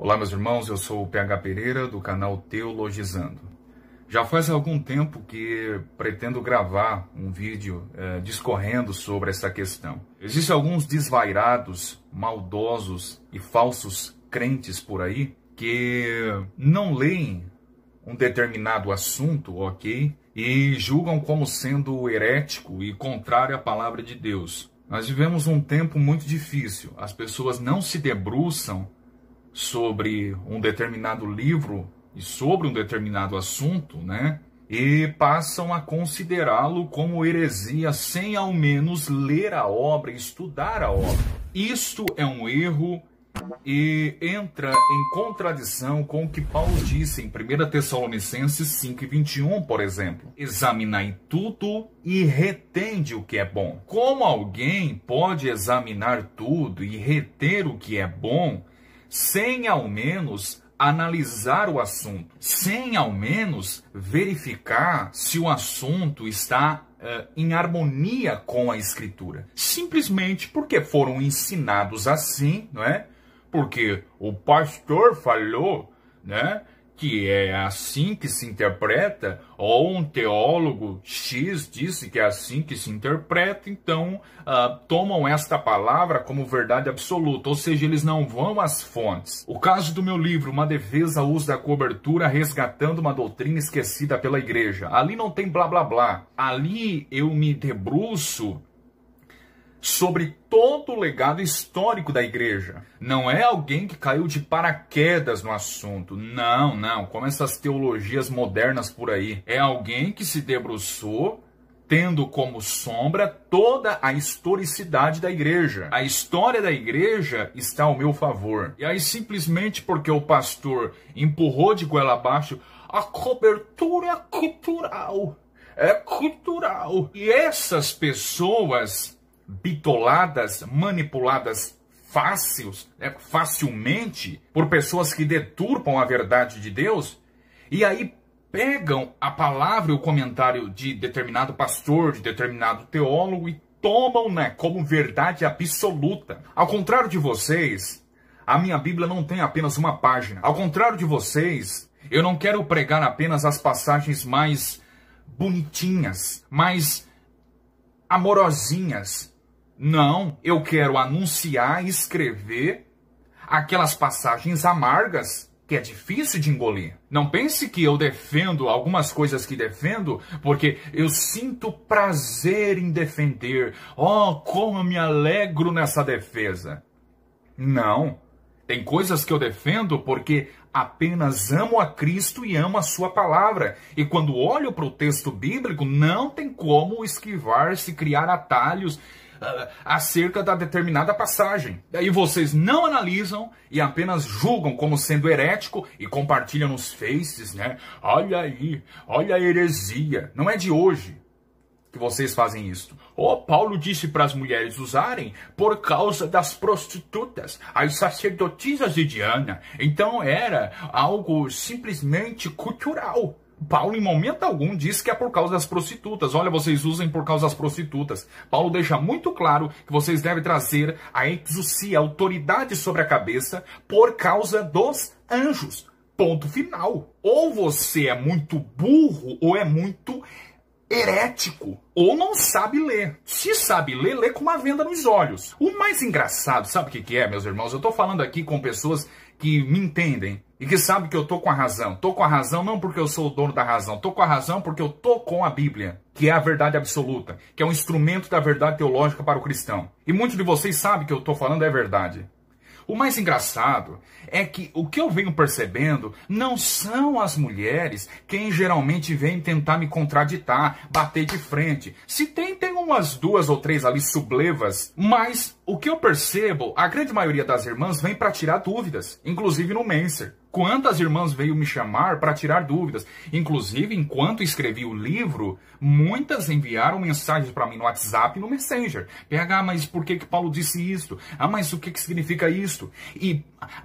Olá, meus irmãos, eu sou o PH Pereira, do canal Teologizando. Já faz algum tempo que pretendo gravar um vídeo discorrendo sobre essa questão. Existem alguns desvairados, maldosos e falsos crentes por aí que não leem um determinado assunto, ok? E julgam como sendo herético e contrário à palavra de Deus. Nós vivemos um tempo muito difícil. As pessoas não se debruçam sobre um determinado livro e sobre um determinado assunto, né? E passam a considerá-lo como heresia sem ao menos ler a obra, estudar a obra. Isto é um erro e entra em contradição com o que Paulo disse em 1 Tessalonicenses 5:21, por exemplo. Examinai tudo e retende o que é bom. Como alguém pode examinar tudo e reter o que é bom sem ao menos analisar o assunto, sem ao menos verificar se o assunto está em harmonia com a Escritura? Simplesmente porque foram ensinados assim, não é? Porque o pastor falou, né, que é assim que se interpreta, ou um teólogo X disse que é assim que se interpreta, então tomam esta palavra como verdade absoluta, ou seja, eles não vão às fontes. O caso do meu livro, Uma Defesa ao Uso da Cobertura, resgatando uma doutrina esquecida pela igreja. Ali não tem blá blá blá. Ali eu me debruço sobre todo o legado histórico da igreja. Não é alguém que caiu de paraquedas no assunto. Não, como essas teologias modernas por aí. É alguém que se debruçou tendo como sombra toda a historicidade da igreja. A história da igreja está ao meu favor. E aí, simplesmente porque o pastor empurrou de goela abaixo, a cobertura é cultural. É cultural. E essas pessoas bitoladas, manipuladas facilmente por pessoas que deturpam a verdade de Deus, e aí pegam a palavra e o comentário de determinado pastor, de determinado teólogo e tomam, né, como verdade absoluta. Ao contrário de vocês, a minha Bíblia não tem apenas uma página. Ao contrário de vocês, eu não quero pregar apenas as passagens mais bonitinhas, mais amorosinhas. Não, eu quero anunciar e escrever aquelas passagens amargas que é difícil de engolir. Não pense que eu defendo algumas coisas que defendo porque eu sinto prazer em defender. Oh, como eu me alegro nessa defesa. Não, tem coisas que eu defendo porque apenas amo a Cristo e amo a sua palavra. E quando olho para o texto bíblico, não tem como esquivar-se, criar atalhos acerca da determinada passagem. Daí vocês não analisam e apenas julgam como sendo herético e compartilham nos faces, né? Olha aí, olha a heresia. Não é de hoje que vocês fazem isso. Paulo disse para as mulheres usarem por causa das prostitutas, as sacerdotisas de Diana. Então era algo simplesmente cultural. Paulo, em momento algum, diz que é por causa das prostitutas. Olha, vocês usem por causa das prostitutas. Paulo deixa muito claro que vocês devem trazer a exousia, a autoridade sobre a cabeça, por causa dos anjos. Ponto final. Ou você é muito burro, ou é muito herético, ou não sabe ler. Se sabe ler, lê com uma venda nos olhos. O mais engraçado, sabe o que é, meus irmãos? Eu tô falando aqui com pessoas que me entendem e que sabem que eu tô com a razão. Tô com a razão não porque eu sou o dono da razão. Tô com a razão porque eu tô com a Bíblia, que é a verdade absoluta, que é um instrumento da verdade teológica para o cristão. E muitos de vocês sabem que eu tô falando é verdade. O mais engraçado é que o que eu venho percebendo não são as mulheres quem geralmente vêm tentar me contraditar, bater de frente. Se tem umas 2 ou 3 ali sublevas, mas o que eu percebo, a grande maioria das irmãs vem para tirar dúvidas, inclusive no Menser. Quantas irmãs veio me chamar para tirar dúvidas? Inclusive, enquanto escrevi o livro, muitas enviaram mensagens para mim no WhatsApp e no Messenger. PH, mas por que Paulo disse isso? Mas o que significa isso? E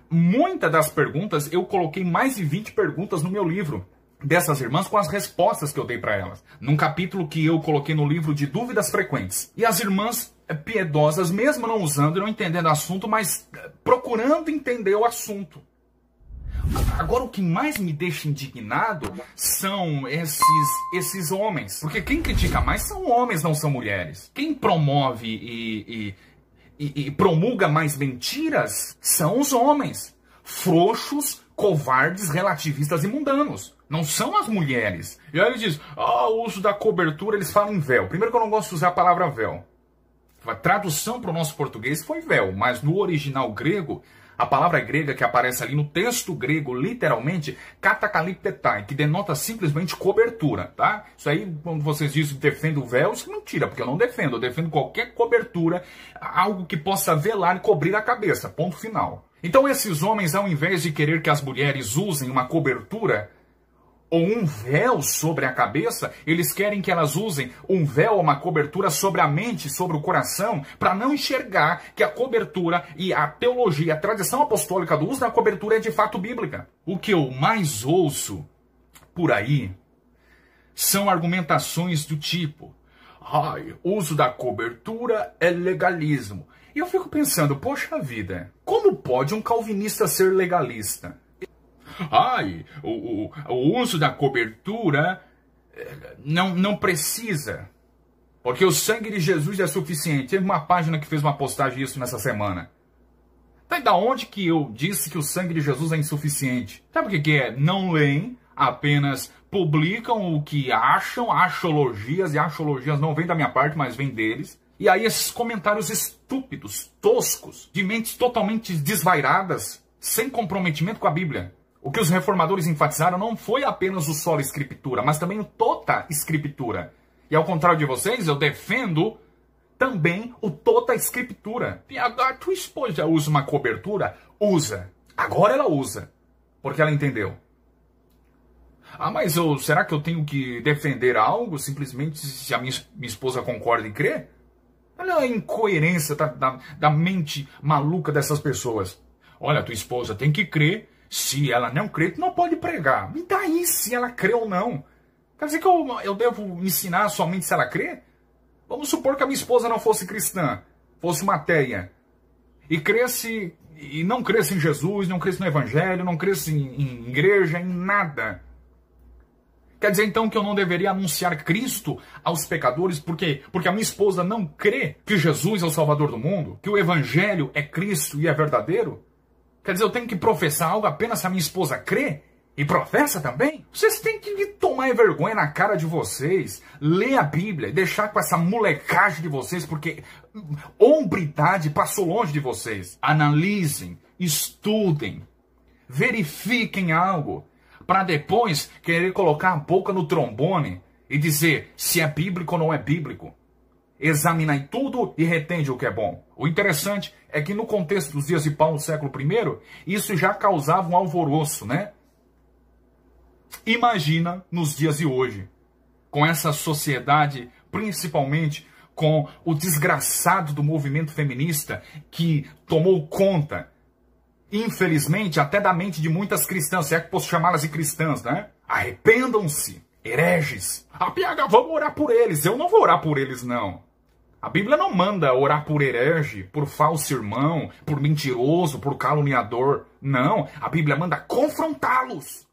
muitas das perguntas, eu coloquei mais de 20 perguntas no meu livro dessas irmãs com as respostas que eu dei para elas. Num capítulo que eu coloquei no livro de dúvidas frequentes. E as irmãs piedosas, mesmo não usando e não entendendo o assunto, mas procurando entender o assunto. Agora, o que mais me deixa indignado são esses homens. Porque quem critica mais são homens, não são mulheres. Quem promove e promulga mais mentiras são os homens. Frouxos, covardes, relativistas e mundanos. Não são as mulheres. E aí ele diz, o uso da cobertura, eles falam em véu. Primeiro que eu não gosto de usar a palavra véu. A tradução para o nosso português foi véu, mas no original grego, a palavra grega que aparece ali no texto grego, literalmente, katakaliptetai, que denota simplesmente cobertura, tá? Isso aí, quando vocês dizem que defendo o véu, isso é mentira, porque eu não defendo. Eu defendo qualquer cobertura, algo que possa velar e cobrir a cabeça, ponto final. Então esses homens, ao invés de querer que as mulheres usem uma cobertura ou um véu sobre a cabeça, eles querem que elas usem um véu ou uma cobertura sobre a mente, sobre o coração, para não enxergar que a cobertura e a teologia, a tradição apostólica do uso da cobertura é de fato bíblica. O que eu mais ouço por aí são argumentações do tipo, uso da cobertura é legalismo. E eu fico pensando, poxa vida, como pode um calvinista ser legalista? O uso da cobertura não precisa, porque o sangue de Jesus é suficiente. Teve uma página que fez uma postagem disso nessa semana. Tá, da onde que eu disse que o sangue de Jesus é insuficiente? Sabe o que é? Não leem, apenas publicam o que acham, achologias, e achologias não vêm da minha parte, mas vêm deles. E aí esses comentários estúpidos, toscos, de mentes totalmente desvairadas, sem comprometimento com a Bíblia. O que os reformadores enfatizaram não foi apenas o sola escritura, mas também o tota escritura. E ao contrário de vocês, eu defendo também o tota escritura. E agora, tua esposa usa uma cobertura? Usa. Agora ela usa. Porque ela entendeu. Mas será que eu tenho que defender algo simplesmente se a minha esposa concorda e crê? Olha a incoerência da mente maluca dessas pessoas. Olha, tua esposa tem que crer. Se ela não crê, tu não pode pregar. E daí se ela crê ou não? Quer dizer que eu devo ensinar somente se ela crê? Vamos supor que a minha esposa não fosse cristã, fosse uma ateia. E não cresce em Jesus, não cresce no Evangelho, não cresce em igreja, em nada. Quer dizer então que eu não deveria anunciar Cristo aos pecadores porque a minha esposa não crê que Jesus é o Salvador do mundo? Que o Evangelho é Cristo e é verdadeiro? Quer dizer, eu tenho que professar algo apenas se a minha esposa crê? E professa também? Vocês têm que tomar vergonha na cara de vocês, ler a Bíblia e deixar com essa molecagem de vocês, porque hombridade passou longe de vocês. Analisem, estudem, verifiquem algo, para depois querer colocar a boca no trombone e dizer se é bíblico ou não é bíblico. Examinai tudo e retende o que é bom. O interessante é que no contexto dos dias de Paulo no século I, isso já causava um alvoroço, né? Imagina nos dias de hoje, com essa sociedade, principalmente com o desgraçado do movimento feminista que tomou conta, infelizmente, até da mente de muitas cristãs, se é que posso chamá-las de cristãs, né? Arrependam-se, hereges. Vamos orar por eles. Eu não vou orar por eles, não. A Bíblia não manda orar por herege, por falso irmão, por mentiroso, por caluniador. Não, a Bíblia manda confrontá-los.